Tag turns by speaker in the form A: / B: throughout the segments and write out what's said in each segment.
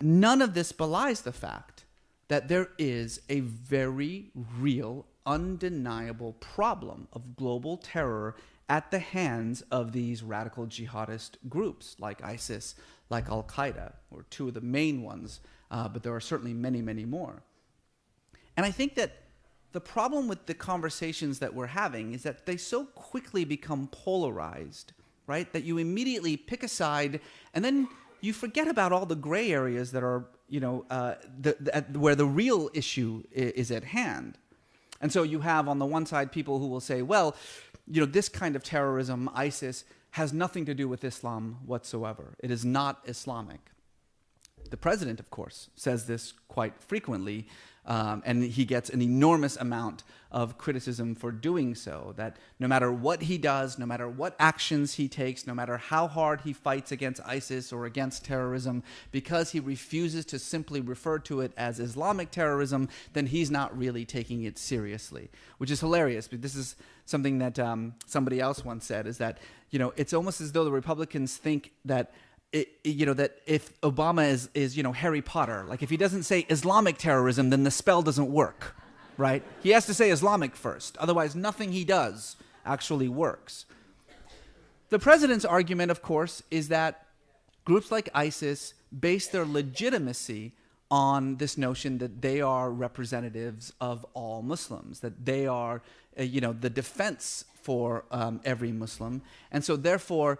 A: none of this belies the fact that there is a very real, undeniable problem of global terror at the hands of these radical jihadist groups like ISIS, like Al-Qaeda, or two of the main ones, but there are certainly many, many more. And I think that the problem with the conversations that we're having is that they so quickly become polarized, right? That you immediately pick a side and then you forget about all the gray areas that are, where the real issue is at hand. And so you have on the one side people who will say, well, this kind of terrorism, ISIS, has nothing to do with Islam whatsoever. It is not Islamic. The president, of course, says this quite frequently, and he gets an enormous amount of criticism for doing so, that no matter what he does, no matter what actions he takes, no matter how hard he fights against ISIS or against terrorism, because he refuses to simply refer to it as Islamic terrorism, then he's not really taking it seriously, which is hilarious. But this is something that somebody else once said, is that, it's almost as though the Republicans think that that if Obama is Harry Potter, like if he doesn't say Islamic terrorism, then the spell doesn't work, right? He has to say Islamic first. Otherwise, nothing he does actually works. The president's argument, of course, is that groups like ISIS base their legitimacy on this notion that they are representatives of all Muslims, that they are, the defense for every Muslim. And so therefore,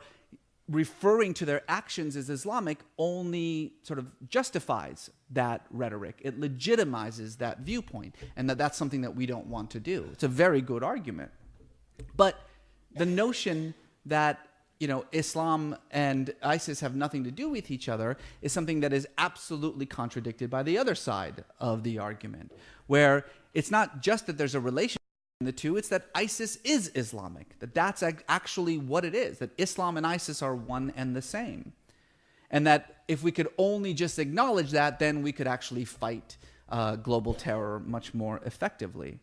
A: referring to their actions as Islamic only sort of justifies that rhetoric. It legitimizes that viewpoint, and that's something that we don't want to do. It's a very good argument. But the notion that Islam and ISIS have nothing to do with each other is something that is absolutely contradicted by the other side of the argument, where it's not just that there's a relationship the two, it's that ISIS is Islamic, that's actually what it is, that Islam and ISIS are one and the same. And that if we could only just acknowledge that, then we could actually fight global terror much more effectively.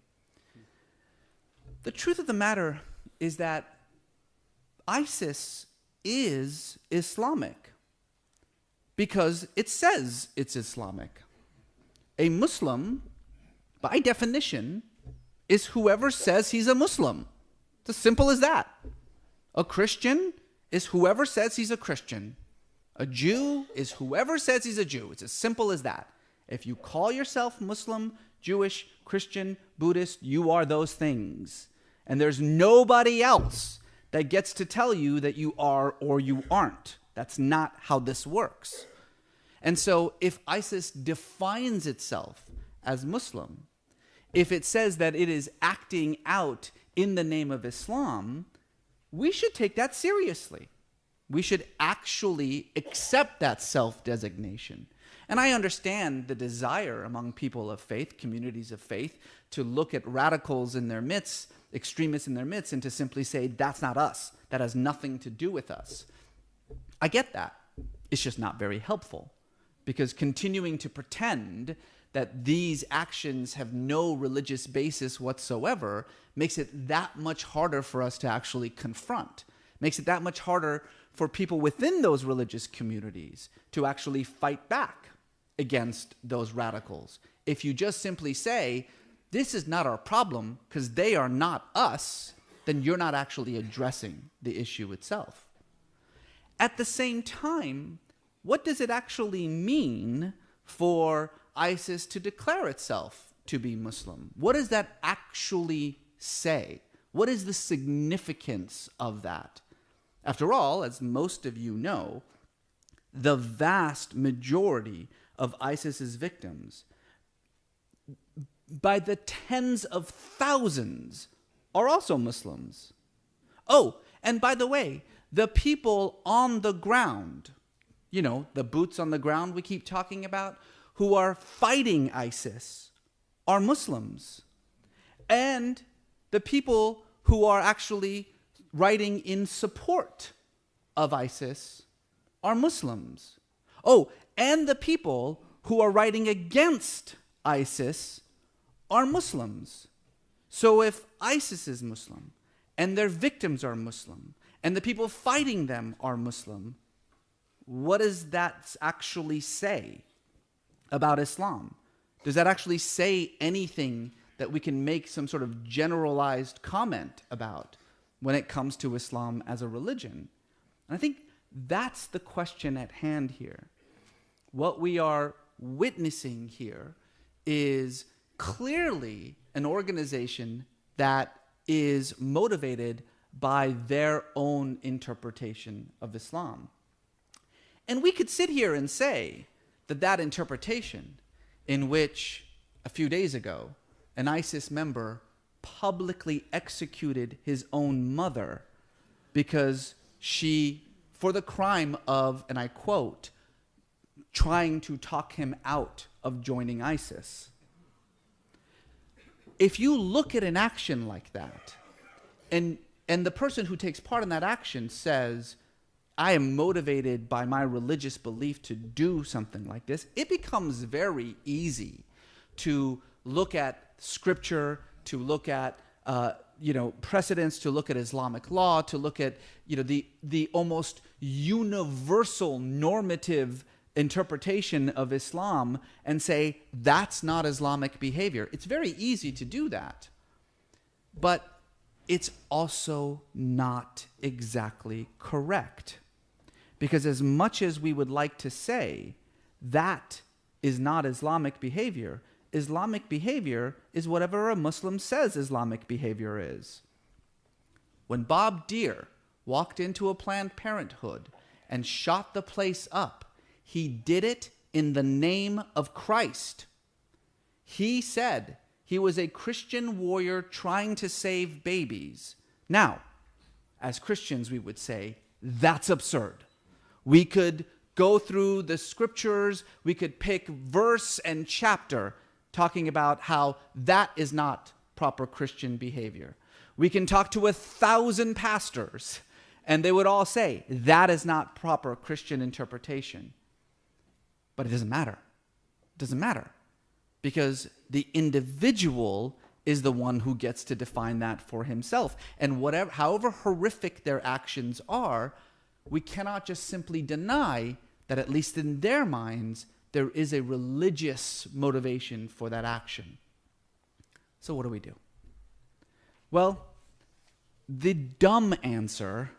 A: The truth of the matter is that ISIS is Islamic because it says it's Islamic. A Muslim, by definition, is whoever says he's a Muslim. It's as simple as that. A Christian is whoever says he's a Christian. A Jew is whoever says he's a Jew. It's as simple as that. If you call yourself Muslim, Jewish, Christian, Buddhist, you are those things. And there's nobody else that gets to tell you that you are or you aren't. That's not how this works. And so if ISIS defines itself as Muslim, if it says that it is acting out in the name of Islam, we should take that seriously. We should actually accept that self-designation. And I understand the desire among people of faith, communities of faith, to look at radicals in their midst, extremists in their midst, and to simply say, that's not us. That has nothing to do with us. I get that. It's just not very helpful, because continuing to pretend that these actions have no religious basis whatsoever makes it that much harder for us to actually confront, makes it that much harder for people within those religious communities to actually fight back against those radicals. If you just simply say, this is not our problem because they are not us, then you're not actually addressing the issue itself. At the same time, what does it actually mean for ISIS to declare itself to be Muslim? What does that actually say? What is the significance of that? After all, as most of you know, the vast majority of ISIS's victims, by the tens of thousands, are also Muslims. Oh, and by the way, the people on the ground, the boots on the ground we keep talking about, who are fighting ISIS are Muslims. And the people who are actually writing in support of ISIS are Muslims. Oh, and the people who are writing against ISIS are Muslims. So if ISIS is Muslim, and their victims are Muslim, and the people fighting them are Muslim, what does that actually say? about Islam? Does that actually say anything that we can make some sort of generalized comment about when it comes to Islam as a religion? And I think that's the question at hand here. What we are witnessing here is clearly an organization that is motivated by their own interpretation of Islam. And we could sit here and say that that interpretation, in which a few days ago an ISIS member publicly executed his own mother because she, for the crime of, and I quote, trying to talk him out of joining ISIS. If you look at an action like that, and the person who takes part in that action says, I am motivated by my religious belief to do something like this, it becomes very easy to look at scripture, to look at precedents, to look at Islamic law, to look at the almost universal normative interpretation of Islam and say that's not Islamic behavior. It's very easy to do that, but it's also not exactly correct. Because as much as we would like to say that is not Islamic behavior is whatever a Muslim says Islamic behavior is. When Bob Deere walked into a Planned Parenthood and shot the place up, he did it in the name of Christ. He said he was a Christian warrior trying to save babies. Now, as Christians, we would say, that's absurd. We could go through the scriptures, we could pick verse and chapter talking about how that is not proper Christian behavior. We can talk to 1,000 pastors, and they would all say, that is not proper Christian interpretation. But it doesn't matter. It doesn't matter. Because the individual is the one who gets to define that for himself. And however horrific their actions are, we cannot just simply deny that, at least in their minds, there is a religious motivation for that action. So what do we do? Well, the dumb answer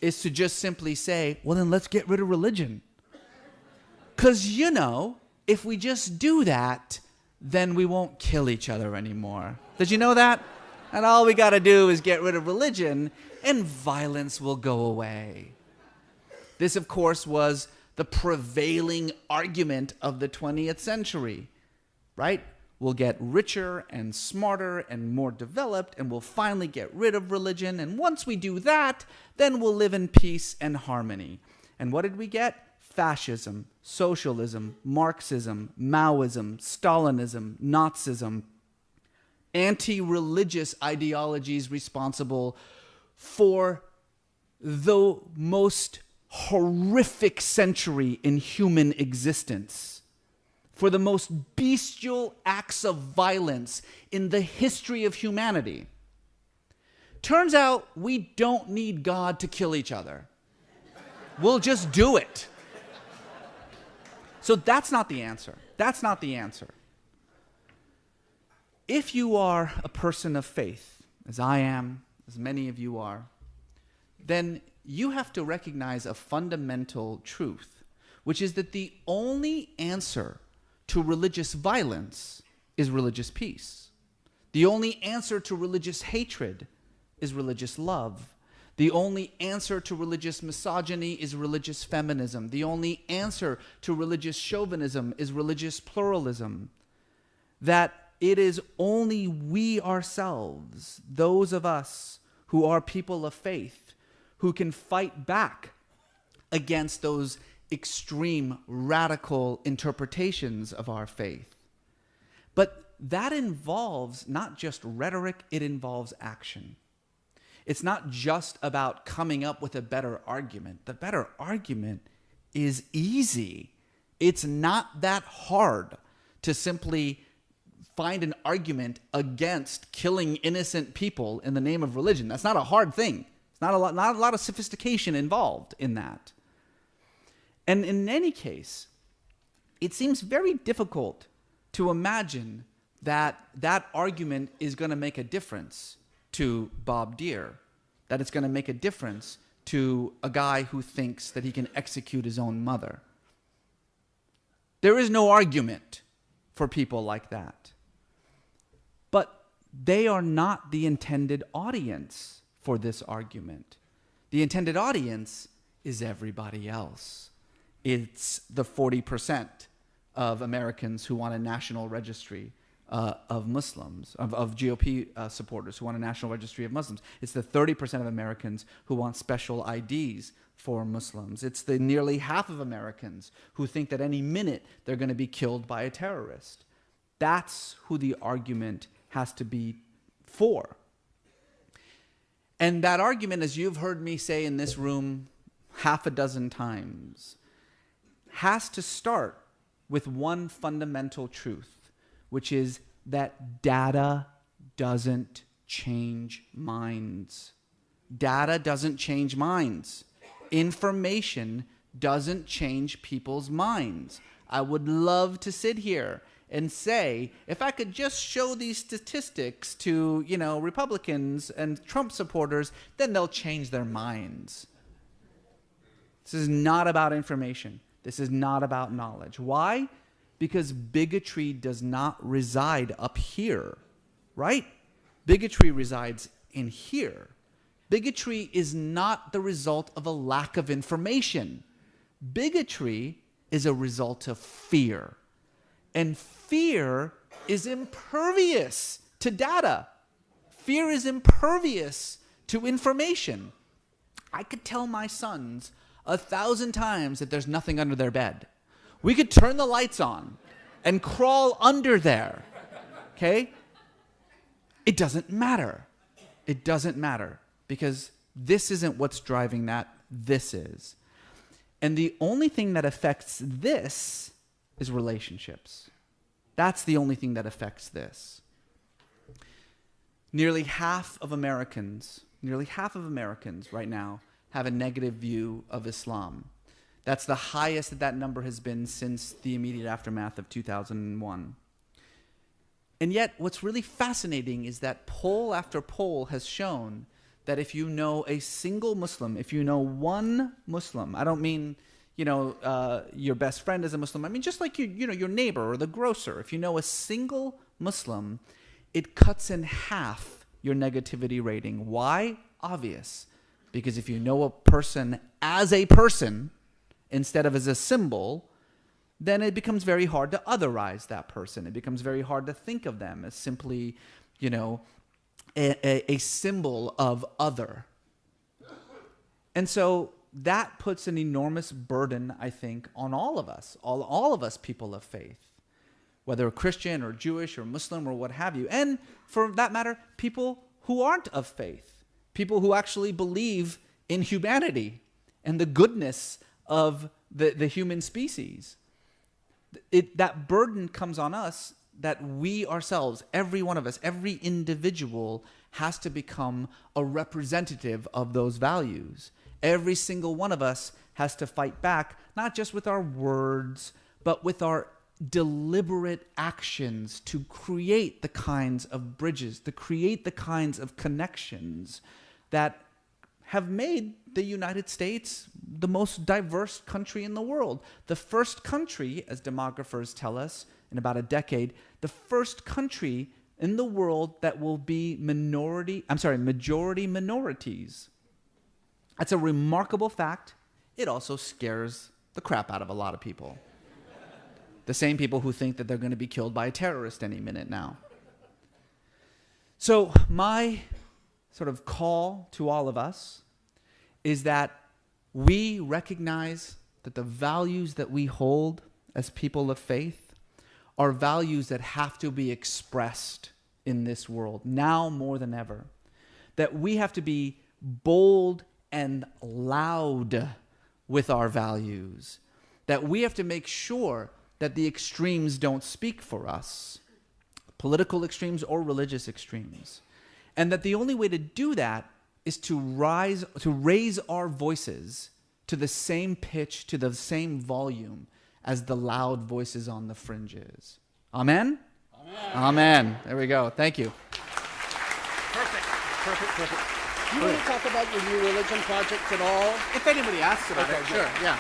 A: is to just simply say, well, then let's get rid of religion. Because, if we just do that, then we won't kill each other anymore. Did you know that? And all we got to do is get rid of religion, and violence will go away. This, of course, was the prevailing argument of the 20th century, right? We'll get richer and smarter and more developed, and we'll finally get rid of religion. And once we do that, then we'll live in peace and harmony. And what did we get? Fascism, socialism, Marxism, Maoism, Stalinism, Nazism, anti-religious ideologies responsible for the most horrific century in human existence, for the most bestial acts of violence in the history of humanity. Turns out we don't need God to kill each other. We'll just do it. So that's not the answer. That's not the answer. If you are a person of faith, as I am, as many of you are, then you have to recognize a fundamental truth, which is that the only answer to religious violence is religious peace. The only answer to religious hatred is religious love. The only answer to religious misogyny is religious feminism. The only answer to religious chauvinism is religious pluralism. That it is only we ourselves, those of us who are people of faith, who can fight back against those extreme, radical interpretations of our faith. But that involves not just rhetoric, it involves action. It's not just about coming up with a better argument. The better argument is easy. It's not that hard to simply find an argument against killing innocent people in the name of religion. That's not a hard thing. It's not a lot of sophistication involved in that. And in any case, it seems very difficult to imagine that that argument is going to make a difference to Bob Deere, that it's going to make a difference to a guy who thinks that he can execute his own mother. There is no argument for people like that. But they are not the intended audience for this argument. The intended audience is everybody else. It's the 40% of Americans who want a national registry of Muslims, of GOP supporters who want a national registry of Muslims. It's the 30% of Americans who want special IDs for Muslims. It's the nearly half of Americans who think that any minute they're going to be killed by a terrorist. That's who the argument has to be for. And that argument, as you've heard me say in this room half a dozen times, has to start with one fundamental truth, which is that data doesn't change minds. Data doesn't change minds. Information doesn't change people's minds. I would love to sit here and say, if I could just show these statistics to, Republicans and Trump supporters, then they'll change their minds. This is not about information. This is not about knowledge. Why? Because bigotry does not reside up here, right? Bigotry resides in here. Bigotry is not the result of a lack of information. Bigotry is a result of fear. And fear is impervious to data. Fear is impervious to information. I could tell my sons 1,000 times that there's nothing under their bed. We could turn the lights on and crawl under there, okay? It doesn't matter. It doesn't matter because this isn't what's driving that. This is. And the only thing that affects this is relationships. That's the only thing that affects this. Nearly half of Americans right now have a negative view of Islam. That's the highest that number has been since the immediate aftermath of 2001. And yet, what's really fascinating is that poll after poll has shown that if you know a single Muslim, if you know one Muslim, I don't mean, your best friend is a Muslim. I mean, just like your neighbor or the grocer. If you know a single Muslim, it cuts in half your negativity rating. Why? Obvious. Because if you know a person as a person, instead of as a symbol, then it becomes very hard to otherize that person. It becomes very hard to think of them as simply, a symbol of other. And so that puts an enormous burden, I think, on all of us, all of us people of faith, whether Christian or Jewish or Muslim or what have you. And for that matter, people who aren't of faith, people who actually believe in humanity and the goodness of the human species. That burden comes on us that we ourselves, every one of us, every individual has to become a representative of those values. Every single one of us has to fight back, not just with our words, but with our deliberate actions to create the kinds of bridges, to create the kinds of connections that have made the United States the most diverse country in the world. The first country, as demographers tell us, in about a decade, the first country in the world that will be majority minorities. That's a remarkable fact. It also scares the crap out of a lot of people. The same people who think that they're going to be killed by a terrorist any minute now. So my sort of call to all of us is that we recognize that the values that we hold as people of faith are values that have to be expressed in this world, now more than ever. That we have to be bold and loud with our values. That we have to make sure that the extremes don't speak for us, political extremes or religious extremes. And that the only way to do that is to raise our voices to the same pitch, to the same volume as the loud voices on the fringes. Amen? Amen. There we go. Thank you.
B: Perfect. Do you want to talk about your new religion project at all?
A: If anybody asks about
B: Okay,
A: it,
B: sure.
A: yeah.